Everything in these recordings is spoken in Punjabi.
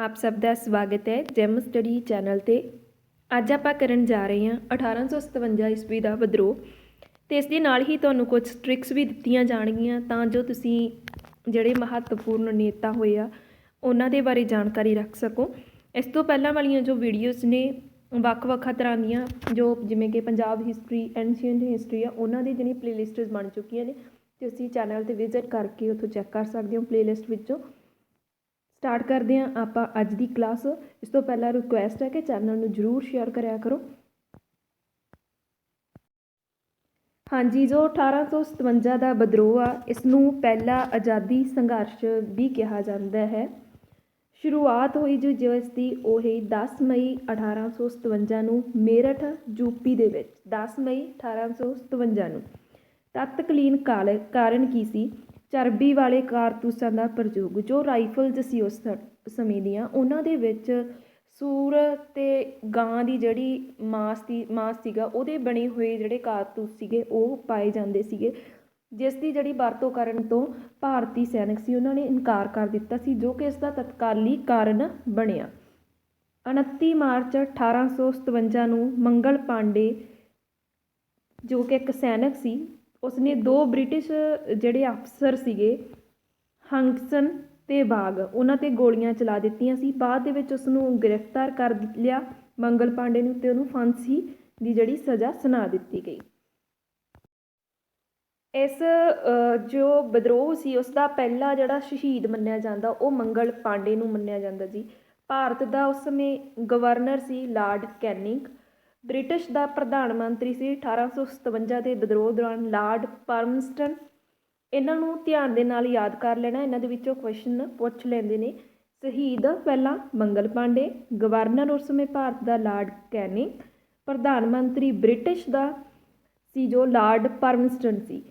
ਆਪ ਸਭ ਦਾ ਸਵਾਗਤ ਹੈ ਜੈਮ ਸਟੱਡੀ ਚੈਨਲ ਤੇ। ਅੱਜ ਆਪਾਂ ਕਰਨ ਜਾ ਰਹੇ ਹਾਂ 1857 ਈਸਵੀ ਦਾ ਵਿਦਰੋਹ ਤੇ ਇਸ ਦੇ ਨਾਲ ਹੀ ਤੁਹਾਨੂੰ ਕੁਝ ਟ੍ਰਿਕਸ ਵੀ ਦਿੱਤੀਆਂ ਜਾਣਗੀਆਂ ਤਾਂ ਜੋ ਤੁਸੀਂ ਜਿਹੜੇ ਮਹੱਤਵਪੂਰਨ ਨੇਤਾ ਹੋਏ ਆ ਉਹਨਾਂ ਦੇ ਬਾਰੇ ਜਾਣਕਾਰੀ ਰੱਖ ਸਕੋ। ਇਸ ਤੋਂ ਪਹਿਲਾਂ ਵਾਲੀਆਂ ਜੋ ਵੀਡੀਓਜ਼ ਨੇ ਵੱਖ-ਵੱਖ ਤਰ੍ਹਾਂ ਦੀਆਂ ਜੋ ਜਿਵੇਂ ਕਿ ਪੰਜਾਬ ਹਿਸਟਰੀ, ਐਂਸ਼ੀਅੰਟ ਹਿਸਟਰੀ ਆ ਉਹਨਾਂ ਦੀ ਜਿਹੜੀ ਪਲੇਲਿਸਟਸ ਬਣ ਚੁੱਕੀਆਂ ਨੇ ਤੇ ਤੁਸੀਂ ਚੈਨਲ ਤੇ ਵਿਜ਼ਿਟ ਕਰਕੇ ਉੱਥੋਂ ਚੈੱਕ ਕਰ ਸਕਦੇ ਹੋ ਪਲੇਲਿਸਟ ਵਿੱਚੋਂ। ਸਟਾਰਟ ਕਰਦੇ ਹਾਂ ਆਪਾਂ ਅੱਜ ਦੀ ਕਲਾਸ। ਇਸ ਤੋਂ ਪਹਿਲਾਂ ਰਿਕੁਐਸਟ ਹੈ ਕਿ ਚੈਨਲ ਨੂੰ ਜ਼ਰੂਰ ਸ਼ੇਅਰ ਕਰਿਆ ਕਰੋ। ਹਾਂਜੀ, ਜੋ 1857 ਦਾ ਵਿਦਰੋਹ ਆ ਇਸ ਨੂੰ ਪਹਿਲਾ ਆਜ਼ਾਦੀ ਸੰਘਰਸ਼ ਵੀ ਕਿਹਾ ਜਾਂਦਾ ਹੈ। ਸ਼ੁਰੂਆਤ ਹੋਈ ਜੋ ਇਸ ਦੀ ਉਹ 10 ਮਈ 1857 ਨੂੰ ਮੇਰਠ ਯੂਪੀ ਦੇ ਵਿੱਚ। 10 ਮਈ 1857 ਨੂੰ ਤਤਕਾਲੀਨ ਕਾਰਨ ਕੀ ਸੀ? ਚਰਬੀ ਵਾਲੇ ਕਾਰਤੂਸਾਂ ਦਾ ਪ੍ਰਯੋਗ। ਜੋ ਰਾਈਫਲਸ ਸੀ ਉਸ ਸਮੇਂ ਦੀਆਂ ਉਹਨਾਂ ਦੇ ਵਿੱਚ ਸੂਰ ਅਤੇ ਗਾਂ ਦੀ ਜਿਹੜੀ ਮਾਸ ਸੀਗਾ ਉਹਦੇ ਬਣੇ ਹੋਏ ਜਿਹੜੇ ਕਾਰਤੂਸ ਸੀਗੇ ਉਹ ਪਾਏ ਜਾਂਦੇ ਸੀਗੇ, ਜਿਸ ਦੀ ਜਿਹੜੀ ਵਰਤੋਂ ਕਰਨ ਤੋਂ ਭਾਰਤੀ ਸੈਨਿਕ ਸੀ ਉਹਨਾਂ ਨੇ ਇਨਕਾਰ ਕਰ ਦਿੱਤਾ ਸੀ, ਜੋ ਕਿ ਇਸ ਦਾ ਤਤਕਾਲੀ ਕਾਰਨ ਬਣਿਆ। 29 ਮਾਰਚ 1857 ਨੂੰ ਮੰਗਲ ਪਾਂਡੇ ਜੋ ਕਿ ਇੱਕ ਸੈਨਿਕ ਸੀ ਉਸਨੇ 2 ਬ੍ਰਿਟਿਸ਼ ਜਿਹੜੇ ਅਫਸਰ ਸੀਗੇ ਹੰਗਸਨ ਤੇ ਬਾਗ ਉਹਨਾਂ 'ਤੇ ਗੋਲੀਆਂ ਚਲਾ ਦਿੱਤੀਆਂ ਸੀ। ਬਾਅਦ ਦੇ ਵਿੱਚ ਉਸਨੂੰ ਗ੍ਰਿਫਤਾਰ ਕਰ ਲਿਆ ਮੰਗਲ ਪਾਂਡੇ ਨੂੰ, ਤੇ ਉਹਨੂੰ ਫਾਂਸੀ ਦੀ ਜਿਹੜੀ ਸਜ਼ਾ ਸੁਣਾ ਦਿੱਤੀ ਗਈ। ਇਸ ਜੋ ਵਿਦਰੋਹ ਸੀ ਉਸ ਦਾ ਪਹਿਲਾ ਜਿਹੜਾ ਸ਼ਹੀਦ ਮੰਨਿਆ ਜਾਂਦਾ ਉਹ ਮੰਗਲ ਪਾਂਡੇ ਨੂੰ ਮੰਨਿਆ ਜਾਂਦਾ ਜੀ। ਭਾਰਤ ਦਾ ਉਸ ਸਮੇਂ ਗਵਰਨਰ ਸੀ ਲਾਰਡ ਕੈਨਿੰਗ। ਬ੍ਰਿਟਿਸ਼ ਦਾ ਪ੍ਰਧਾਨ ਮੰਤਰੀ ਸੀ 1857 ਦੇ ਵਿਦਰੋਹ ਦੌਰਾਨ ਲਾਰਡ ਪਰਮਸਟਨ। ਇਹਨਾਂ ਨੂੰ ਧਿਆਨ ਦੇ ਨਾਲ ਯਾਦ ਕਰ ਲੈਣਾ, ਇਹਨਾਂ ਦੇ ਵਿੱਚੋਂ ਕੁਐਸਚਨ ਪੁੱਛ ਲੈਂਦੇ ਨੇ। ਸ਼ਹੀਦ ਪਹਿਲਾਂ ਮੰਗਲ ਪਾਂਡੇ, ਗਵਰਨਰ ਉਸ ਸਮੇਂ ਭਾਰਤ ਦਾ ਲਾਰਡ ਕੈਨਿੰਗ, ਪ੍ਰਧਾਨ ਮੰਤਰੀ ਬ੍ਰਿਟਿਸ਼ ਦਾ ਸੀ ਜੋ ਲਾਰਡ ਪਰਮਸਟਨ ਸੀ।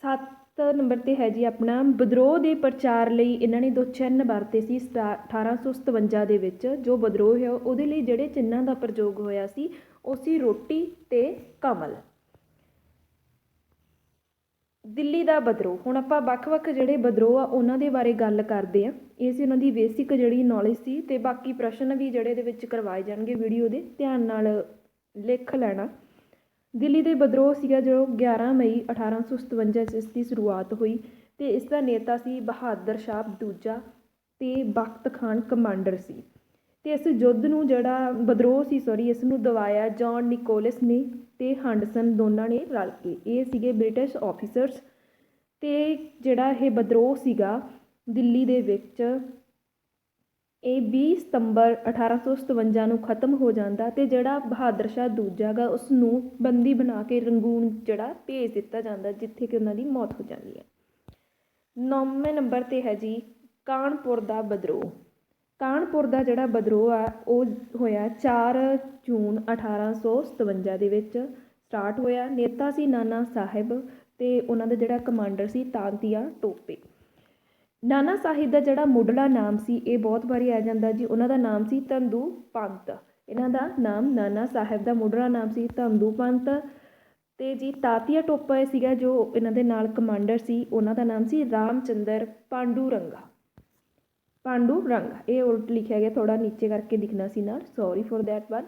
7 ਨੰਬਰ 'ਤੇ ਹੈ ਜੀ ਆਪਣਾ ਵਿਦਰੋਹ ਦੇ ਪ੍ਰਚਾਰ ਲਈ ਇਹਨਾਂ ਨੇ 2 ਚਿੰਨ੍ਹ ਵਰਤੇ ਸੀ। 1857 ਦੇ ਵਿੱਚ ਜੋ ਵਿਦਰੋਹ ਹੈ ਉਹਦੇ ਲਈ ਜਿਹੜੇ ਚਿੰਨ੍ਹਾਂ ਦਾ ਪ੍ਰਯੋਗ ਹੋਇਆ ਸੀ ਉਹ ਸੀ ਰੋਟੀ ਤੇ ਕਮਲ। ਦਿੱਲੀ ਦਾ ਵਿਦਰੋਹ। ਹੁਣ ਆਪਾਂ ਵੱਖ-ਵੱਖ ਜਿਹੜੇ ਵਿਦਰੋਹ ਆ ਉਹਨਾਂ ਦੇ ਬਾਰੇ ਗੱਲ ਕਰਦੇ ਹਾਂ। ਇਹ ਸੀ ਉਹਨਾਂ ਦੀ ਬੇਸਿਕ ਜਿਹੜੀ ਨੌਲੇਜ ਸੀ, ਤੇ ਬਾਕੀ ਪ੍ਰਸ਼ਨ ਵੀ ਜਿਹੜੇ ਇਹਦੇ ਵਿੱਚ ਕਰਵਾਏ ਜਾਣਗੇ ਵੀਡੀਓ ਦੇ ਧਿਆਨ ਨਾਲ ਲਿਖ ਲੈਣਾ। ਦਿੱਲੀ ਦੇ ਵਿਦਰੋਹ ਸੀਗਾ ਜੋ 11 ਮਈ 1857 'ਚ ਇਸ ਦੀ ਸ਼ੁਰੂਆਤ ਹੋਈ ਤੇ ਇਸ ਦਾ ਨੇਤਾ ਸੀ ਬਹਾਦਰ ਸ਼ਾਹ ਦੂਜਾ ਤੇ ਬਖਤ ਖਾਨ ਕਮਾਂਡਰ ਸੀ। ਤੇ ਇਸ ਯੁੱਧ ਨੂੰ ਜਿਹੜਾ ਵਿਦਰੋਹ ਸੀ ਇਸ ਨੂੰ ਦਬਾਇਆ ਜੌਨ ਨਿਕੋਲਸ ਨੇ ਤੇ ਹੰਡਸਨ ਦੋਨਾਂ ਨੇ ਰਲ ਕੇ। ਇਹ ਸੀਗੇ ਬ੍ਰਿਟਿਸ਼ ਆਫੀਸਰਸ। ਤੇ ਜਿਹੜਾ ਇਹ ਵਿਦਰੋਹ ਸੀਗਾ ਦਿੱਲੀ ਦੇ ਵਿੱਚ ਇਹ 20 ਸਤੰਬਰ 1857 ਨੂੰ ਖਤਮ ਹੋ ਜਾਂਦਾ ਤੇ ਜਿਹੜਾ ਬਹਾਦਰ ਸ਼ਾਹ ਦੂਜਾ ਗਾ ਉਸ ਨੂੰ ਬੰਦੀ ਬਣਾ ਕੇ ਰੰਗੂਨ ਜਿਹੜਾ ਭੇਜ ਦਿੱਤਾ ਜਾਂਦਾ, ਜਿੱਥੇ ਕਿ ਉਹਨਾਂ ਦੀ ਮੌਤ ਹੋ ਜਾਂਦੀ ਹੈ। 9ਵੇਂ ਨੰਬਰ 'ਤੇ ਹੈ ਜੀ ਕਾਨਪੁਰ ਦਾ ਵਿਦਰੋਹ। ਕਾਨਪੁਰ ਦਾ ਜਿਹੜਾ ਵਿਦਰੋਹ ਆ ਉਹ ਹੋਇਆ 4 ਜੂਨ 1857 ਦੇ ਵਿੱਚ ਸਟਾਰਟ ਹੋਇਆ। ਨੇਤਾ ਸੀ ਨਾਨਾ ਸਾਹਿਬ ਤੇ ਉਹਨਾਂ ਦਾ ਜਿਹੜਾ ਕਮਾਂਡਰ ਸੀ ਤਾਂਤੀਆ ਟੋਪੇ। ਨਾਨਾ ਸਾਹਿਬ ਦਾ ਜਿਹੜਾ ਮੁੱਢਲਾ ਨਾਮ ਸੀ ਇਹ ਬਹੁਤ ਵਾਰੀ ਆ ਜਾਂਦਾ ਜੀ, ਉਹਨਾਂ ਦਾ ਨਾਮ ਸੀ ਧੰਦੂ ਪੰਤ। ਇਹਨਾਂ ਦਾ ਨਾਮ ਨਾਨਾ ਸਾਹਿਬ ਦਾ ਮੁੱਢਲਾ ਨਾਮ ਸੀ ਧੰਦੂ ਪੰਤ। ਤੇ ਜੀ ਤਾਂਤੀਆ ਟੋਪਾ ਸੀਗਾ ਜੋ ਇਹਨਾਂ ਦੇ ਨਾਲ ਕਮਾਂਡਰ ਸੀ, ਉਹਨਾਂ ਦਾ ਨਾਮ ਸੀ ਰਾਮਚੰਦਰ ਪਾਂਡੂਰੰਗਾ। ਇਹ ਉਲਟ ਲਿਖਿਆ ਗਿਆ, ਥੋੜਾ ਨੀਚੇ ਕਰਕੇ ਲਿਖਣਾ ਸੀ ਨਾਲ, sorry for that one.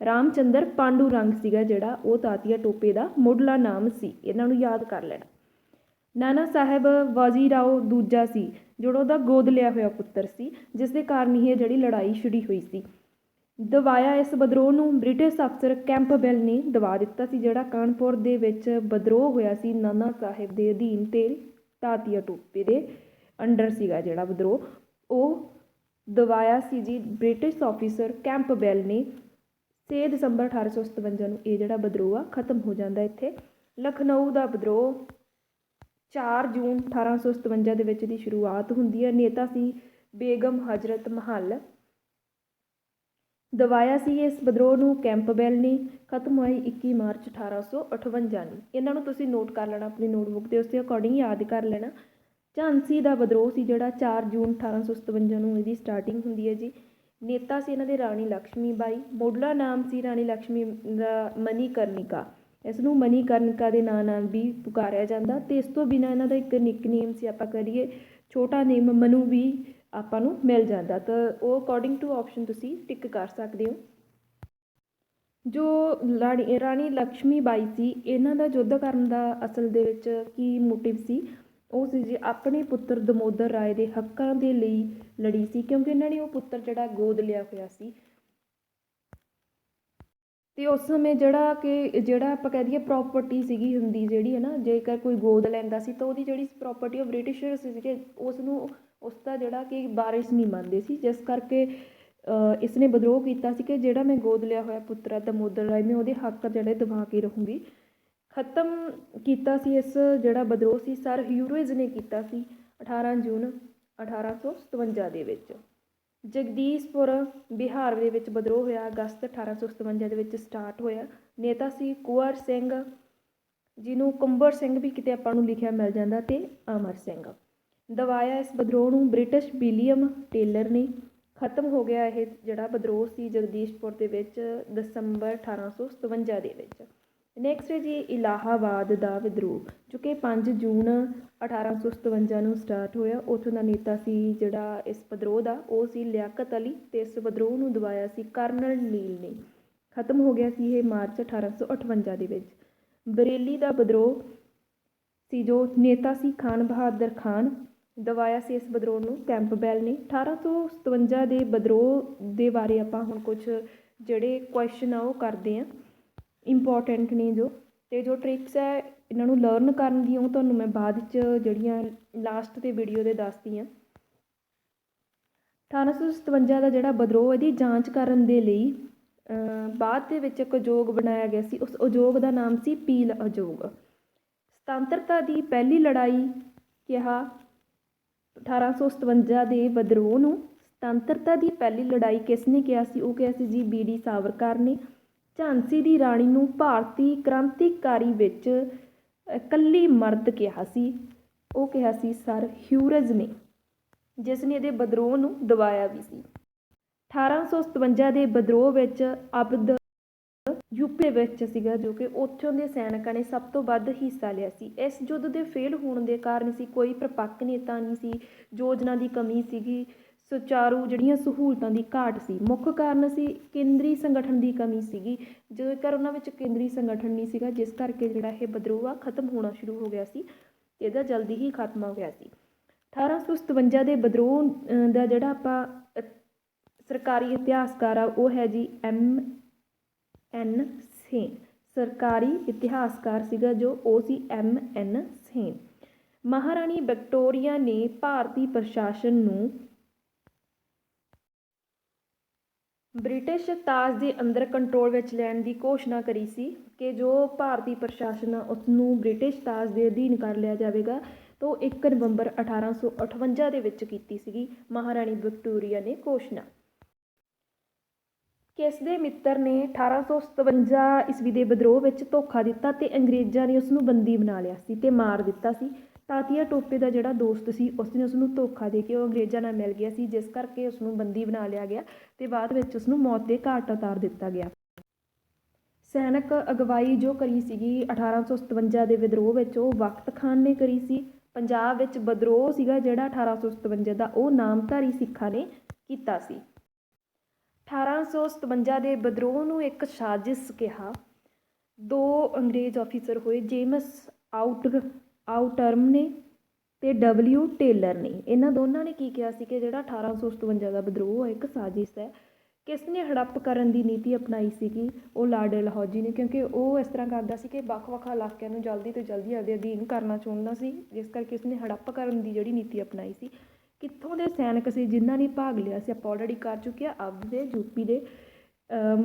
Ramchandra Pandurang ਸੀਗਾ ਜਿਹੜਾ ਉਹ ਤਾਂਤੀਆ ਟੋਪੇ ਦਾ ਮੁੱਢਲਾ ਨਾਮ ਸੀ। ਇਹਨਾਂ ਨੂੰ ਯਾਦ ਕਰ ਲੈਣਾ। ਨਾਨਾ ਸਾਹਿਬ ਬਾਜੀਰਾਓ ਦੂਜਾ ਸੀ ਜਿਹੜਾ ਉਹਦਾ ਗੋਦ ਲਿਆ ਹੋਇਆ ਪੁੱਤਰ ਸੀ, ਜਿਸ ਦੇ ਕਾਰਨ ਇਹ ਜਿਹੜੀ ਲੜਾਈ ਛਿੜੀ ਹੋਈ ਸੀ। ਦਬਾਇਆ ਇਸ ਵਿਦਰੋਹ ਨੂੰ ਬ੍ਰਿਟਿਸ਼ ਅਫਸਰ ਕੈਂਪਬੈਲ ਨੇ ਦਬਾ ਦਿੱਤਾ ਸੀ। ਜਿਹੜਾ ਕਾਨਪੁਰ ਦੇ ਵਿੱਚ ਵਿਦਰੋਹ ਹੋਇਆ ਸੀ ਨਾਨਾ ਸਾਹਿਬ ਦੇ ਅਧੀਨ ਤੇ ਤਾਂਤੀਆ ਟੋਪੇ ਦੇ ਅੰਡਰ ਸੀਗਾ ਜਿਹੜਾ ਵਿਦਰੋਹ, ਉਹ ਦਬਾਇਆ ਸੀ ਜੀ ਬ੍ਰਿਟਿਸ਼ ਆਫੀਸਰ ਕੈਂਪਬੈਲ ਨੇ। 6 ਦਸੰਬਰ 1857 ਨੂੰ ਇਹ ਜਿਹੜਾ ਵਿਦਰੋਹ ਆ ਖਤਮ ਹੋ ਜਾਂਦਾ ਇੱਥੇ। ਲਖਨਊ ਦਾ ਵਿਦਰੋਹ 4 ਜੂਨ 1857 ਦੇ ਵਿੱਚ ਦੀ ਸ਼ੁਰੂਆਤ ਹੁੰਦੀ ਹੈ। ਨੇਤਾ ਸੀ ਬੇਗਮ ਹਜ਼ਰਤ ਮਹਲ। ਦਬਾਇਆ ਸੀ ਇਸ ਵਿਦਰੋਹ ਨੂੰ ਕੈਂਪਬੈਲ ਨੇ। ਖਤਮ ਹੋਇਆ 21 ਮਾਰਚ 1858 ਨੂੰ। ਇਹਨਾਂ ਨੂੰ ਤੁਸੀਂ ਨੋਟ ਕਰ ਲੈਣਾ ਆਪਣੀ ਨੋਟਬੁੱਕ 'ਤੇ, ਉਸ ਦੇ ਅਕੋਰਡਿੰਗ ਯਾਦ ਕਰ ਲੈਣਾ। ਝਾਂਸੀ ਦਾ ਵਿਦਰੋਹ ਸੀ ਜਿਹੜਾ 4 ਜੂਨ 1857 ਨੂੰ ਇਹਦੀ ਸਟਾਰਟਿੰਗ ਹੁੰਦੀ ਹੈ ਜੀ। ਨੇਤਾ ਸੀ ਇਹਨਾਂ ਦੇ ਰਾਣੀ ਲਕਸ਼ਮੀ ਬਾਈ। ਮੁੱਢਲਾ ਨਾਮ ਸੀ ਰਾਣੀ ਲਕਸ਼ਮੀ ਦਾ ਮਨੀਕਰਨਿਕਾ। ਇਸ ਨੂੰ ਮਨੀਕਰਨਿਕਾ ਦੇ ਨਾਂ ਨਾਲ ਵੀ ਪੁਕਾਰਿਆ ਜਾਂਦਾ। ਤੇ ਇਸ ਤੋਂ ਬਿਨਾਂ ਇਹਨਾਂ ਦਾ ਇੱਕ ਨਿਕਨੇਮ ਸੀ, ਆਪਾਂ ਕਰੀਏ ਛੋਟਾ ਨੇਮ ਮਨੂ ਵੀ ਆਪਾਂ ਨੂੰ ਮਿਲ ਜਾਂਦਾ। ਤਾਂ ਉਹ ਅਕੋਰਡਿੰਗ ਟੂ ਆਪਸ਼ਨ ਤੁਸੀਂ ਟਿਕ ਕਰ ਸਕਦੇ ਹੋ। ਜੋ ਰਾਣੀ ਲਕਸ਼ਮੀ ਬਾਈ ਸੀ, ਇਹਨਾਂ ਦਾ ਯੁੱਧ ਕਰਨ ਦਾ ਅਸਲ ਦੇ ਵਿੱਚ ਕੀ ਮੋਟਿਵ ਸੀ, ਉਹ ਸੀ ਜੀ ਆਪਣੇ ਪੁੱਤਰ ਦਮੋਦਰ ਰਾਏ ਦੇ ਹੱਕਾਂ ਦੇ ਲਈ ਲੜੀ ਸੀ, ਕਿਉਂਕਿ ਇਹਨਾਂ ਨੇ ਉਹ ਪੁੱਤਰ ਜਿਹੜਾ ਗੋਦ ਲਿਆ ਹੋਇਆ ਸੀ। ਅਤੇ ਉਸ ਸਮੇਂ ਜਿਹੜਾ ਆਪਾਂ ਕਹਿ ਦਈਏ ਪ੍ਰੋਪਰਟੀ ਸੀਗੀ ਹੁੰਦੀ ਜਿਹੜੀ ਹੈ ਨਾ, ਜੇਕਰ ਕੋਈ ਗੋਦ ਲੈਂਦਾ ਸੀ ਤਾਂ ਉਹਦੀ ਜਿਹੜੀ ਪ੍ਰੋਪਰਟੀ ਉਹ ਬ੍ਰਿਟਿਸ਼ਰ ਸੀਗੇ ਉਸ ਦਾ ਜਿਹੜਾ ਕਿ ਵਾਰਿਸ ਨਹੀਂ ਮੰਨਦੇ ਸੀ, ਜਿਸ ਕਰਕੇ ਇਸ ਨੇ ਵਿਦਰੋਹ ਕੀਤਾ ਸੀ ਕਿ ਜਿਹੜਾ ਮੈਂ ਗੋਦ ਲਿਆ ਹੋਇਆ ਪੁੱਤਰ ਹੈ ਦਮੋਦਰ ਰਾਏ, ਮੈਂ ਉਹਦੇ ਹੱਕ ਜਿਹੜੇ ਦਬਾ ਕੇ ਰਹੂੰਗੀ। ਖਤਮ ਕੀਤਾ ਸੀ ਇਸ ਜਿਹੜਾ ਵਿਦਰੋਹ ਸੀ ਸਰ ਹਿਊਰੇਜ਼ ਨੇ ਕੀਤਾ ਸੀ 18 ਜੂਨ 1857 ਦੇ ਵਿੱਚ। ਜਗਦੀਸ਼ਪੁਰ ਬਿਹਾਰ ਦੇ ਵਿੱਚ ਵਿਦਰੋਹ ਹੋਇਆ, ਅਗਸਤ 1857 ਦੇ ਵਿੱਚ ਸਟਾਰਟ ਹੋਇਆ। ਨੇਤਾ ਸੀ ਕੁੰਵਰ ਸਿੰਘ, ਜਿਹਨੂੰ ਕੁੰਬਰ ਸਿੰਘ ਵੀ ਕਿਤੇ ਆਪਾਂ ਨੂੰ ਲਿਖਿਆ ਮਿਲ ਜਾਂਦਾ, ਅਤੇ ਅਮਰ ਸਿੰਘ। ਦਬਾਇਆ ਇਸ ਵਿਦਰੋਹ ਨੂੰ ਬ੍ਰਿਟਿਸ਼ ਵਿਲੀਅਮ ਟੇਲਰ ਨੇ। ਖਤਮ ਹੋ ਗਿਆ ਇਹ ਜਿਹੜਾ ਵਿਦਰੋਹ ਸੀ ਜਗਦੀਸ਼ਪੁਰ ਦੇ ਵਿੱਚ ਦਸੰਬਰ 1857 ਦੇ ਵਿੱਚ। ਨੈਕਸਟ ਹੈ ਜੀ ਇਲਾਹਾਬਾਦ ਦਾ ਵਿਦਰੋਹ, ਜੋ ਕਿ 5 ਜੂਨ 1857 ਨੂੰ ਸਟਾਰਟ ਹੋਇਆ। ਉੱਥੋਂ ਦਾ ਨੇਤਾ ਸੀ ਜਿਹੜਾ ਇਸ ਵਿਦਰੋਹ ਦਾ, ਉਹ ਸੀ ਲਿਆਕਤ ਅਲੀ, ਅਤੇ ਇਸ ਵਿਦਰੋਹ ਨੂੰ ਦਬਾਇਆ ਸੀ ਕਰਨਲ ਨੀਲ ਨੇ। ਖਤਮ ਹੋ ਗਿਆ ਸੀ ਇਹ ਮਾਰਚ 1858 ਦੇ ਵਿੱਚ। ਬਰੇਲੀ ਦਾ ਵਿਦਰੋਹ ਸੀ, ਜੋ ਨੇਤਾ ਸੀ ਖਾਨ ਬਹਾਦਰ ਖਾਨ, ਦਬਾਇਆ ਸੀ ਇਸ ਵਿਦਰੋਹ ਨੂੰ ਕੈਂਪਬੈਲ ਨੇ। 1857 ਦੇ ਵਿਦਰੋਹ ਦੇ ਬਾਰੇ ਆਪਾਂ ਹੁਣ ਕੁਝ ਜਿਹੜੇ ਕੁਐਸਚਨ ਆ ਉਹ ਕਰਦੇ ਹਾਂ, ਇੰਪੋਰਟੈਂਟ ਨੇ ਜੋ, ਅਤੇ ਜੋ ਟ੍ਰਿਕਸ ਹੈ ਇਹਨਾਂ ਨੂੰ ਲਰਨ ਕਰਨ ਦੀ ਉਹ ਤੁਹਾਨੂੰ ਮੈਂ ਬਾਅਦ 'ਚ ਜਿਹੜੀਆਂ ਲਾਸਟ 'ਤੇ ਵੀਡੀਓ ਦੇ ਦੱਸਦੀ ਹਾਂ। 1857 ਦਾ ਜਿਹੜਾ ਵਿਦਰੋਹ, ਇਹਦੀ ਜਾਂਚ ਕਰਨ ਦੇ ਲਈ ਬਾਅਦ ਦੇ ਵਿੱਚ ਇੱਕ ਉਦਯੋਗ ਬਣਾਇਆ ਗਿਆ ਸੀ। ਉਸ ਉਦਯੋਗ ਦਾ ਨਾਮ ਸੀ ਪੀਲ ਉਦਯੋਗ। ਸੁਤੰਤਰਤਾ ਦੀ ਪਹਿਲੀ ਲੜਾਈ ਕਿਹਾ 1857 ਦੇ ਵਿਦਰੋਹ ਨੂੰ। ਸੁਤੰਤਰਤਾ ਦੀ ਪਹਿਲੀ ਲੜਾਈ ਕਿਸ ਨੇ ਕਿਹਾ ਸੀ, ਉਹ ਕਿਹਾ ਸੀ ਜੀ BD ਸਾਵਰਕਰ ਨੇ। ਝਾਂਸੀ ਦੀ ਰਾਣੀ ਨੂੰ ਭਾਰਤੀ ਕ੍ਰਾਂਤੀਕਾਰੀ ਵਿੱਚ ਇਕੱਲੀ ਮਰਦ ਕਿਹਾ ਸੀ, ਉਹ ਕਿਹਾ ਸੀ ਸਰ ਹਿਊਰੇਜ਼ ਨੇ, ਜਿਸ ਨੇ ਇਹਦੇ ਵਿਦਰੋਹ ਨੂੰ ਦਬਾਇਆ ਵੀ ਸੀ। 1857 ਦੇ ਵਿਦਰੋਹ ਵਿੱਚ ਅਬਦ ਯੂਪੀ ਵਿੱਚ ਸੀਗਾ, ਜੋ ਕਿ ਉੱਥੋਂ ਦੇ ਸੈਨਿਕਾਂ ਨੇ ਸਭ ਤੋਂ ਵੱਧ ਹਿੱਸਾ ਲਿਆ ਸੀ। ਇਸ ਯੁੱਧ ਦੇ ਫੇਲ ਹੋਣ ਦੇ ਕਾਰਨ ਸੀ ਕੋਈ ਪ੍ਰਪੱਕ ਨੇਤਾ ਨਹੀਂ ਸੀ, ਯੋਜਨਾ ਦੀ ਕਮੀ ਸੀਗੀ, ਸੁਚਾਰੂ ਜਿਹੜੀਆਂ ਸਹੂਲਤਾਂ ਦੀ ਘਾਟ ਸੀ। ਮੁੱਖ ਕਾਰਨ ਸੀ ਕੇਂਦਰੀ ਸੰਗਠਨ ਦੀ ਕਮੀ ਸੀਗੀ, ਜੇਕਰ ਉਹਨਾਂ ਵਿੱਚ ਕੇਂਦਰੀ ਸੰਗਠਨ ਨਹੀਂ ਸੀਗਾ, ਜਿਸ ਕਰਕੇ ਜਿਹੜਾ ਇਹ ਵਿਦਰੋਹ ਆ ਖਤਮ ਹੋਣਾ ਸ਼ੁਰੂ ਹੋ ਗਿਆ ਸੀ, ਇਹਦਾ ਜਲਦੀ ਹੀ ਖਾਤਮਾ ਹੋ ਗਿਆ ਸੀ। 1857 ਦੇ ਵਿਦਰੋਹ ਦਾ ਜਿਹੜਾ ਆਪਾਂ ਸਰਕਾਰੀ ਇਤਿਹਾਸਕਾਰ ਆ ਉਹ ਹੈ ਜੀ MN ਸੇਨ। ਸਰਕਾਰੀ ਇਤਿਹਾਸਕਾਰ ਸੀਗਾ ਜੋ, ਉਹ ਸੀ MN ਸੇਨ। ਮਹਾਰਾਣੀ ਵਿਕਟੋਰੀਆ ਨੇ ਭਾਰਤੀ ਪ੍ਰਸ਼ਾਸਨ ਨੂੰ ਬ੍ਰਿਟਿਸ਼ ਤਾਜ ਦੇ ਅੰਦਰ ਕੰਟਰੋਲ ਵਿੱਚ ਲੈਣ ਦੀ ਘੋਸ਼ਣਾ ਕਰੀ ਸੀ, ਕਿ ਜੋ ਭਾਰਤੀ ਪ੍ਰਸ਼ਾਸਨ ਆ ਉਸ ਨੂੰ ਬ੍ਰਿਟਿਸ਼ ਤਾਜ ਦੇ ਅਧੀਨ ਕਰ ਲਿਆ ਜਾਵੇਗਾ। ਤੋਂ 1 ਨਵੰਬਰ 1858 ਦੇ ਵਿੱਚ ਕੀਤੀ ਸੀਗੀ ਮਹਾਰਾਣੀ ਵਿਕਟੋਰੀਆ ਨੇ ਘੋਸ਼ਣਾ। ਕਿਸ ਦੇ ਮਿੱਤਰ ਨੇ 1857 ਈਸਵੀ ਦੇ ਵਿਦਰੋਹ ਵਿੱਚ ਧੋਖਾ ਦਿੱਤਾ ਅਤੇ ਅੰਗਰੇਜ਼ਾਂ ਨੇ ਉਸ ਨੂੰ ਬੰਦੀ ਬਣਾ ਲਿਆ ਸੀ ਅਤੇ ਮਾਰ ਦਿੱਤਾ ਸੀ। ਤਾਤੀਆ ਟੋਪੇ ਦਾ ਜਿਹੜਾ ਦੋਸਤ ਸੀ ਉਸਨੇ ਉਸ ਨੂੰ ਧੋਖਾ ਦੇ ਕੇ ਉਹ ਅੰਗਰੇਜ਼ਾਂ ਨਾਲ ਮਿਲ ਗਿਆ ਸੀ, ਜਿਸ ਕਰਕੇ ਉਸ ਨੂੰ ਬੰਦੀ ਬਣਾ ਲਿਆ ਗਿਆ ਅਤੇ ਬਾਅਦ ਵਿੱਚ ਉਸ ਨੂੰ ਮੌਤ ਦੇ ਘਾਟ ਉਤਾਰ ਦਿੱਤਾ ਗਿਆ। ਸੈਨਿਕ ਅਗਵਾਈ ਜੋ ਕਰੀ ਸੀਗੀ 1857 ਦੇ ਵਿਦਰੋਹ ਵਿੱਚ, ਉਹ ਵਖਤ ਖਾਨ ਨੇ ਕਰੀ ਸੀ। ਪੰਜਾਬ ਵਿੱਚ ਵਿਦਰੋਹ ਸੀਗਾ ਜਿਹੜਾ 1857 ਦਾ, ਉਹ ਨਾਮਧਾਰੀ ਸਿੱਖਾਂ ਨੇ ਕੀਤਾ ਸੀ। 1857 ਦੇ ਵਿਦਰੋਹ ਨੂੰ ਇੱਕ ਸਾਜ਼ਿਸ਼ ਕਿਹਾ। 2 ਅੰਗਰੇਜ਼ ਆਫੀਸਰ ਹੋਏ, ਜੇਮਸ ਆਊਟਰਮ ਨੇ ਅਤੇ W ਟੇਲਰ ਨੇ। ਇਹਨਾਂ ਦੋਨਾਂ ਨੇ ਕੀ ਕਿਹਾ ਸੀ ਕਿ ਜਿਹੜਾ 1857 ਦਾ ਵਿਦਰੋਹ ਹੈ ਇੱਕ ਸਾਜ਼ਿਸ਼ ਹੈ। ਕਿਸ ਨੇ ਹੜੱਪ ਕਰਨ ਦੀ ਨੀਤੀ ਅਪਣਾਈ ਸੀਗੀ, ਉਹ ਲਾਰਡ ਡਲਹੌਜ਼ੀ ਨੇ, ਕਿਉਂਕਿ ਉਹ ਇਸ ਤਰ੍ਹਾਂ ਕਰਦਾ ਸੀ ਕਿ ਵੱਖ-ਵੱਖ ਇਲਾਕਿਆਂ ਨੂੰ ਜਲਦੀ ਤੋਂ ਜਲਦੀ ਆਪਦੇ ਅਧੀਨ ਕਰਨਾ ਚਾਹੁੰਦਾ ਸੀ, ਜਿਸ ਕਰਕੇ ਉਸਨੇ ਹੜੱਪ ਕਰਨ ਦੀ ਜਿਹੜੀ ਨੀਤੀ ਅਪਣਾਈ ਸੀ। ਕਿੱਥੋਂ ਦੇ ਸੈਨਿਕ ਸੀ ਜਿਨ੍ਹਾਂ ਨੇ ਭਾਗ ਲਿਆ ਸੀ, ਆਪਾਂ ਆਲਰੇਡੀ ਕਰ ਚੁੱਕੇ ਆ। ਅਵਧ ਦੇ, ਯੂਪੀ ਦੇ।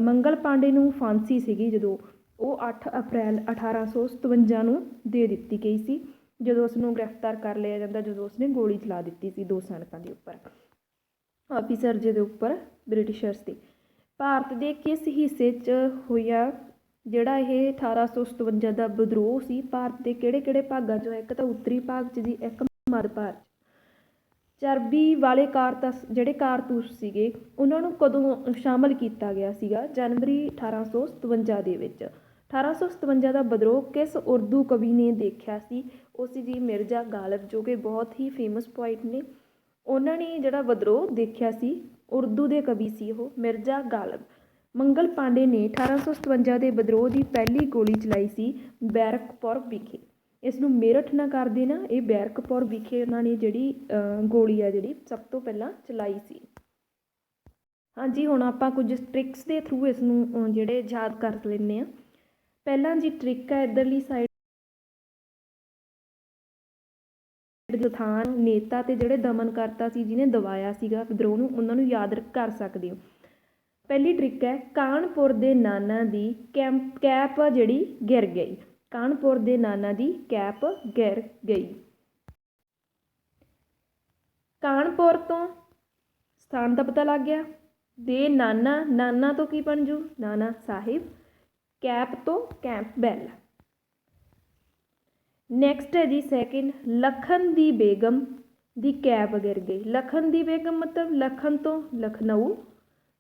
ਮੰਗਲ ਪਾਂਡੇ ਨੂੰ ਫਾਂਸੀ ਸੀਗੀ ਜਦੋਂ, ਉਹ 8 ਅਪ੍ਰੈਲ 1857 ਨੂੰ ਦੇ ਦਿੱਤੀ ਗਈ ਸੀ, ਜਦੋਂ ਉਸ ਨੂੰ ਗ੍ਰਿਫਤਾਰ ਕਰ ਲਿਆ ਜਾਂਦਾ, ਜਦੋਂ ਉਸਨੇ ਗੋਲੀ ਚਲਾ ਦਿੱਤੀ ਸੀ 2 ਸੈਨਿਕਾਂ ਦੇ ਉੱਪਰ, ਆਫੀਸਰ ਜਿਹਦੇ ਉੱਪਰ, ਬ੍ਰਿਟਿਸ਼ਰਸ ਦੇ। ਭਾਰਤ ਦੇ ਕਿਸ ਹਿੱਸੇ 'ਚ ਹੋਇਆ ਜਿਹੜਾ ਇਹ 1857 ਦਾ ਵਿਦਰੋਹ ਸੀ? ਭਾਰਤ ਦੇ ਕਿਹੜੇ ਭਾਗਾਂ 'ਚੋਂ? ਇੱਕ ਤਾਂ ਉੱਤਰੀ ਭਾਗ 'ਚ ਜੀ, ਇੱਕ ਮੱਧ ਭਾਰਤ 'ਚ। ਚਰਬੀ ਵਾਲੇ ਜਿਹੜੇ ਕਾਰਤੂਸ ਸੀਗੇ ਉਹਨਾਂ ਨੂੰ ਕਦੋਂ ਸ਼ਾਮਲ ਕੀਤਾ ਗਿਆ ਸੀਗਾ? ਜਨਵਰੀ 1857 ਦੇ ਵਿੱਚ। 1857 ਦਾ ਵਿਦਰੋਹ ਕਿਸ ਉਰਦੂ ਕਵੀ ਨੇ ਦੇਖਿਆ ਸੀ? ਉਹ ਸੀ ਜੀ ਮਿਰਜ਼ਾ ਗਾਲਿਬ, ਜੋ ਕਿ ਬਹੁਤ ਹੀ ਫੇਮਸ ਪੋਇਟ ਨੇ। ਉਹਨਾਂ ਨੇ ਜਿਹੜਾ ਵਿਦਰੋਹ ਦੇਖਿਆ ਸੀ। ਉਰਦੂ ਦੇ ਕਵੀ ਸੀ ਉਹ ਮਿਰਜ਼ਾ ਗਾਲਬ। ਮੰਗਲ ਪਾਂਡੇ ਨੇ 1857 ਦੇ ਵਿਦਰੋਹ ਦੀ ਪਹਿਲੀ ਗੋਲੀ ਚਲਾਈ ਸੀ ਬੈਰਕਪੁਰ ਵਿਖੇ। ਇਸ ਨੂੰ ਮੇਰਠ ਨਾ ਕਰ ਦੇਣਾ, ਇਹ ਬੈਰਕਪੁਰ ਵਿਖੇ ਉਹਨਾਂ ਨੇ ਜਿਹੜੀ ਗੋਲੀ ਆ ਜਿਹੜੀ ਸਭ ਤੋਂ ਪਹਿਲਾਂ ਚਲਾਈ ਸੀ। ਹਾਂਜੀ, ਹੁਣ ਆਪਾਂ ਕੁਝ ਟ੍ਰਿਕਸ ਦੇ ਥਰੂ ਇਸ ਨੂੰ ਜਿਹੜੇ ਯਾਦ ਕਰ ਲੈਂਦੇ ਹਾਂ। ਪਹਿਲਾਂ ਜੀ ਟ੍ਰਿਕ ਹੈ ਇੱਧਰਲੀ ਸਾਈਡ ਸਥਾਨ, ਨੇਤਾ ਤੇ ਜਿਹੜੇ ਦਮਨ ਕਰਤਾ ਸੀ ਜਿਹਨੇ ਦਬਾਇਆ ਸੀਗਾ ਵਿਦਰੋਹ ਨੂੰ, ਉਹਨਾਂ ਨੂੰ ਯਾਦ ਕਰ ਸਕਦੇ ਹੋ। ਪਹਿਲੀ ਟ੍ਰਿਕ ਹੈ ਕਾਨਪੁਰ ਦੇ ਨਾਨਾ ਦੀ ਕੈਪ ਜਿਹੜੀ ਗਿਰ ਗਈ। ਕਾਨਪੁਰ ਦੇ ਨਾਨਾ ਦੀ ਕੈਪ ਗਿਰ ਗਈ। ਕਾਨਪੁਰ ਤੋਂ ਸਥਾਨ ਦਾ ਪਤਾ ਲੱਗ ਗਿਆ। ਦੇ ਨਾਨਾ ਤੋਂ ਕੀ ਬਣ ਜੂ? ਨਾਨਾ ਸਾਹਿਬ। ਕੈਪ ਤੋਂ ਕੈਂਪਬੈਲ। ਨੈਕਸਟ ਹੈ ਜੀ ਸੈਕਿੰਡ, ਲਖਨ ਦੀ ਬੇਗਮ ਦੀ ਕੈਪ ਗਿਰ ਗਈ। ਲਖਨ ਦੀ ਬੇਗਮ ਮਤਲਬ ਲਖਨ ਤੋਂ ਲਖਨਊ,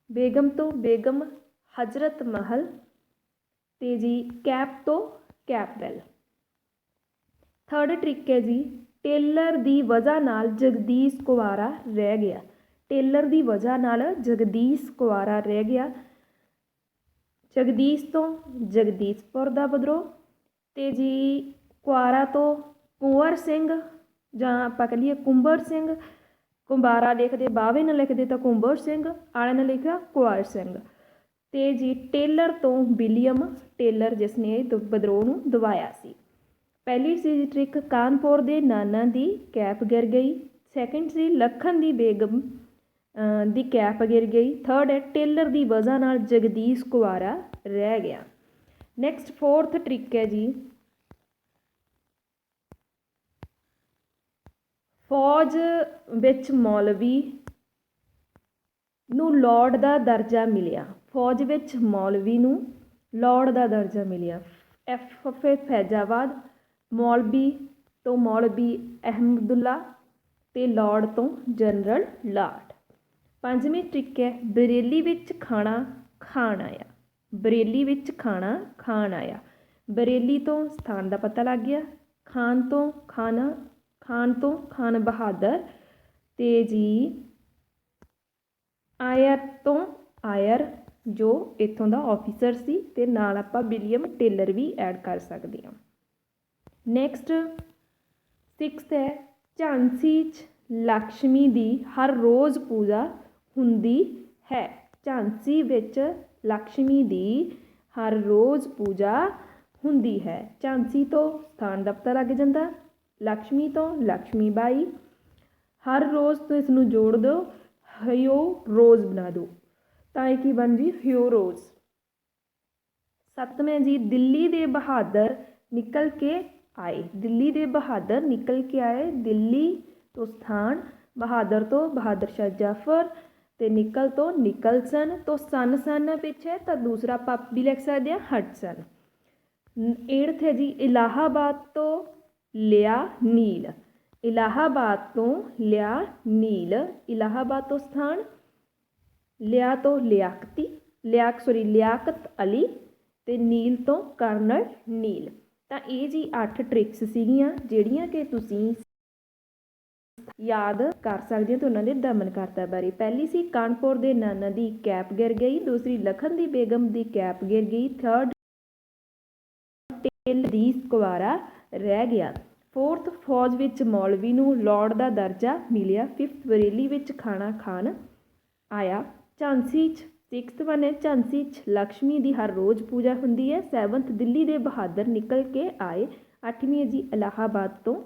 ਬੇਗਮ ਤੋਂ ਬੇਗਮ ਹਜ਼ਰਤ ਮਹਲ, ਤੇ ਜੀ ਕੈਪ ਤੋਂ ਕੈਪਬੈਲ। ਥਰਡ ਟ੍ਰਿਕ ਹੈ ਜੀ ਟੇਲਰ ਦੀ ਵਜ੍ਹਾ ਨਾਲ ਜਗਦੀਸ਼ ਕੁਆਰਾ ਰਹਿ ਗਿਆ। ਟੇਲਰ ਦੀ ਵਜ੍ਹਾ ਨਾਲ ਜਗਦੀਸ਼ ਕੁਆਰਾ ਰਹਿ ਗਿਆ। ਜਗਦੀਸ਼ ਤੋਂ ਜਗਦੀਸ਼ਪੁਰ ਦਾ ਵਿਦਰੋਹ, ਤੇ ਜੀ ਕੁਆਰਾ ਤੋਂ ਕੁੰਵਰ ਸਿੰਘ, ਜਾਂ ਆਪਾਂ ਕਹਿ ਲਈਏ ਕੁੰਬਰ ਸਿੰਘ। ਕੁੰਬਾਰਾ ਲਿਖਦੇ, ਬਾਵੇ ਨਾਲ ਲਿਖਦੇ ਤਾਂ ਕੁੰਬਰ ਸਿੰਘ, ਆਲੇ ਨਾਲ ਲਿਖਿਆ ਕੁੰਵਰ ਸਿੰਘ। ਤੇ ਜੀ ਟੇਲਰ ਤੋਂ ਵਿਲੀਅਮ ਟੇਲਰ, ਜਿਸ ਨੇ ਵਿਦਰੋਹ ਨੂੰ ਦਬਾਇਆ ਸੀ। ਪਹਿਲੀ ਸੀ ਟ੍ਰਿਕ ਕਾਨਪੁਰ ਦੇ ਨਾਨਾ ਦੀ ਕੈਪ ਗਿਰ ਗਈ। ਸੈਕਿੰਡ ਸੀ ਲਖਨ ਦੀ ਬੇਗਮ ਦੀ ਕੈਪ ਗਿਰ ਗਈ। ਥਰਡ ਹੈ ਟੇਲਰ ਦੀ ਵਜ੍ਹਾ ਨਾਲ ਜਗਦੀਸ਼ ਕੁਆਰਾ ਰਹਿ ਗਿਆ। ਨੈਕਸਟ ਫੋਰਥ ਟ੍ਰਿਕ ਹੈ ਜੀ ਫੌਜ ਵਿੱਚ ਮੌਲਵੀ ਨੂੰ ਲਾਰਡ ਦਾ ਦਰਜਾ ਮਿਲਿਆ। ਫੌਜ ਵਿੱਚ ਮੌਲਵੀ ਨੂੰ ਲਾਰਡ ਦਾ ਦਰਜਾ ਮਿਲਿਆ। ਫੈਜ਼ਾਬਾਦ, ਮੌਲਵੀ ਤੋਂ ਮੌਲਵੀ ਅਹਿਮਦੁੱਲਾ, ਤੇ ਲਾਰਡ ਤੋਂ ਜਨਰਲ ਲਾਰਡ। ਪੰਜਵੀਂ ਟ੍ਰਿਕ ਹੈ ਬਰੇਲੀ ਵਿੱਚ ਖਾਣਾ ਖਾਣ ਆਇਆ। ਬਰੇਲੀ ਵਿੱਚ ਖਾਣਾ ਖਾਣ ਆਇਆ। ਬਰੇਲੀ ਤੋਂ ਸਥਾਨ ਦਾ ਪਤਾ ਲੱਗ ਗਿਆ। ਖਾਨ ਤੋਂ ਖਾਨਾ, ਖਾਨ ਤੋਂ ਖਾਨ ਬਹਾਦਰ, ਤੇ ਜੀ ਆਇਰ ਤੋਂ ਆਇਰ ਜੋ ਇੱਥੋਂ ਦਾ ਆਫਿਸਰ ਸੀ, ਤੇ ਨਾਲ ਆਪਾਂ ਵਿਲੀਅਮ ਟੇਲਰ ਵੀ ਐਡ ਕਰ ਸਕਦੇ ਹਾਂ। ਨੈਕਸਟ ਸਿਕਸਥ ਹੈ ਝਾਂਸੀ 'ਚ ਲਕਸ਼ਮੀ ਦੀ ਹਰ ਰੋਜ਼ ਪੂਜਾ ਹੁੰਦੀ ਹੈ। ਝਾਂਸੀ ਵਿੱਚ ਲਕਸ਼ਮੀ ਦੀ ਹਰ ਰੋਜ਼ ਪੂਜਾ ਹੁੰਦੀ ਹੈ। ਝਾਂਸੀ ਤੋਂ ਸਥਾਨ ਦਾ ਪਤਾ ਲੱਗ ਜਾਂਦਾ। ਲਕਸ਼ਮੀ ਤੋਂ ਲਕਸ਼ਮੀ ਬਾਈ। ਹਰ ਰੋਜ਼ ਤੋਂ ਇਸ ਨੂੰ ਜੋੜ ਦਿਓ, ਹਿਓ ਰੋਜ਼ ਬਣਾ ਦਿਓ, ਤਾਂ ਇਹ ਕੀ ਬਣ ਜੀ? ਹਿਓ ਰੋਜ਼। ਸੱਤਵੇਂ ਜੀ ਦਿੱਲੀ ਦੇ ਬਹਾਦਰ ਨਿਕਲ ਕੇ ਆਏ। ਦਿੱਲੀ ਦੇ ਬਹਾਦਰ ਨਿਕਲ ਕੇ ਆਏ। ਦਿੱਲੀ ਤੋਂ ਸਥਾਨ, ਬਹਾਦਰ ਤੋਂ ਬਹਾਦਰ ਸ਼ਾਹ ਜ਼ਫਰ, ਤੇ ਨਿਕਲ ਤੋਂ ਨਿਕਲਸਨ। ਤੋਂ ਸਨ ਪਿੱਛੇ ਤਾਂ ਦੂਸਰਾ ਆਪਾਂ ਵੀ ਲਿਖ ਸਕਦੇ ਹਾਂ ਹਡਸਨ। 8th ਹੈ ਜੀ ਇਲਾਹਾਬਾਦ ਤੋਂ ਲਿਆ ਨੀਲ। ਇਲਾਹਾਬਾਦ ਤੋਂ ਲਿਆ ਨੀਲ। ਇਲਾਹਾਬਾਦ ਤੋਂ ਸਥਾਨ, ਲਿਆ ਤੋਂ ਲਿਆਕਤ ਅਲੀ, ਤੇ ਨੀਲ ਤੋਂ ਕਰਨਲ ਨੀਲ। ਤਾਂ ਇਹ ਜੀ 8 ਟ੍ਰਿਕਸ ਸੀਗੀਆਂ ਜਿਹੜੀਆਂ ਕਿ ਤੁਸੀਂ ਯਾਦ ਕਰ ਸਕਦੇ ਹੋ ਤੇ ਉਹਨਾਂ ਦੇ ਦਮਨ ਕਰਤਾ ਬਾਰੇ। ਪਹਿਲੀ ਸੀ ਕਾਨਪੁਰ ਦੇ ਨਾਨਾ ਦੀ ਕੈਪ ਗਿਰ ਗਈ। ਦੂਸਰੀ ਲਖਨ ਦੀ ਬੇਗਮ ਦੀ ਕੈਪ ਗਿਰ ਗਈ। ਥਰਡ ਜਗਦੀਸ਼ ਕੁਆਰਾ ਰਹਿ ਗਿਆ। ਫੋਰਥ ਫੌਜ ਵਿੱਚ ਮੌਲਵੀ ਨੂੰ ਲਾਰਡ ਦਾ ਦਰਜਾ ਮਿਲਿਆ। ਫਿਫਥ ਬਰੇਲੀ ਵਿੱਚ ਖਾਣਾ ਖਾਣ ਆਇਆ। ਝਾਂਸੀ 'ਚ ਸਿਕਸਥ ਵਨ ਹੈ ਝਾਂਸੀ 'ਚ ਲਕਸ਼ਮੀ ਦੀ ਹਰ ਰੋਜ਼ ਪੂਜਾ ਹੁੰਦੀ ਹੈ। 7th ਦਿੱਲੀ ਦੇ ਬਹਾਦਰ ਨਿਕਲ ਕੇ ਆਏ। 8ਵੀਂ ਹੈ ਜੀ ਇਲਾਹਾਬਾਦ ਤੋਂ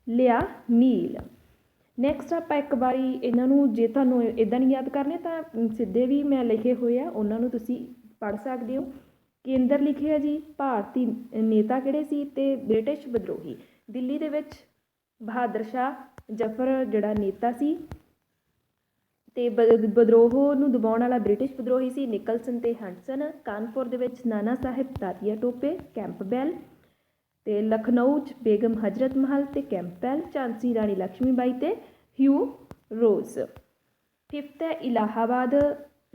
ਲਿਆ ਨੀਲ। ਨੈਕਸਟ ਆਪਾਂ ਇੱਕ ਵਾਰੀ ਇਹਨਾਂ ਨੂੰ, ਜੇ ਤੁਹਾਨੂੰ ਇੱਦਾਂ ਨਹੀਂ ਯਾਦ ਕਰਨੇ ਤਾਂ ਸਿੱਧੇ ਵੀ ਮੈਂ ਲਿਖੇ ਹੋਏ ਆ, ਉਹਨਾਂ ਨੂੰ ਤੁਸੀਂ ਪੜ੍ਹ ਸਕਦੇ ਹੋ। ਕੇਂਦਰ ਲਿਖਿਆ ਜੀ ਭਾਰਤੀ ਨੇਤਾ ਕਿਹੜੇ ਸੀ, ਤੇ ਬ੍ਰਿਟਿਸ਼ ਵਿਦਰੋਹੀ। ਦਿੱਲੀ ਦੇ ਵਿੱਚ ਬਹਾਦਰ ਸ਼ਾਹ ਜ਼ਫਰ ਜਿਹੜਾ ਨੇਤਾ ਸੀ, ਤੇ ਵਿਦਰੋਹ ਨੂੰ ਦਬਾਉਣ ਵਾਲਾ ਬ੍ਰਿਟਿਸ਼ ਵਿਦਰੋਹੀ ਸੀ ਨਿਕਲਸਨ ਤੇ ਹੰਟਸਨ। ਕਾਨਪੁਰ ਦੇ ਵਿੱਚ ਨਾਨਾ ਸਾਹਿਬ ਤਾਤੀਆ ਟੋਪੇ ਕੈਂਪਬੈਲ, ਤੇ ਲਖਨਊ 'ਚ ਬੇਗਮ ਹਜ਼ਰਤ ਮਹਲ ਤੇ ਕੈਂਪਬੈਲ। ਝਾਂਸੀ ਰਾਣੀ ਲਕਸ਼ਮੀ ਬਾਈ ਤੇ ਹਿਊ ਰੋਜ਼। 5th ਹੈ ਇਲਾਹਾਬਾਦ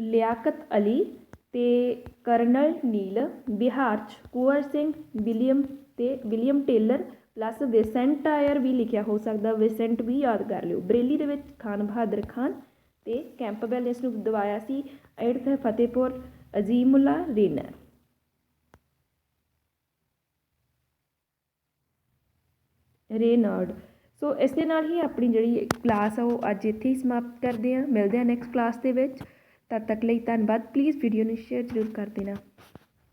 ਲਿਆਕਤ ਅਲੀ ਤੇ ਕਰਨਲ ਨੀਲ। ਬਿਹਾਰ 'ਚ Kunwar Singh, William Taylor. Plus Vincent Eyre भी लिखिया हो सकता, विसेंट भी याद कर लियो। बरेली दे विच खान बहादुर खान ते कैंपबेल ने इसनूं दवाया सी। 8th है फतेहपुर अजीमुल्ला रेनर। रेनर्ड। सो इस दे नाल ही अपनी जिहड़ी क्लास आ वो अज इत्थे ही समाप्त करते हैं। मिलते हैं नैक्सट क्लास दे विच। तद तक लई धन्नवाद। प्लीज़ वीडियो नूं शेयर जरूर कर देना।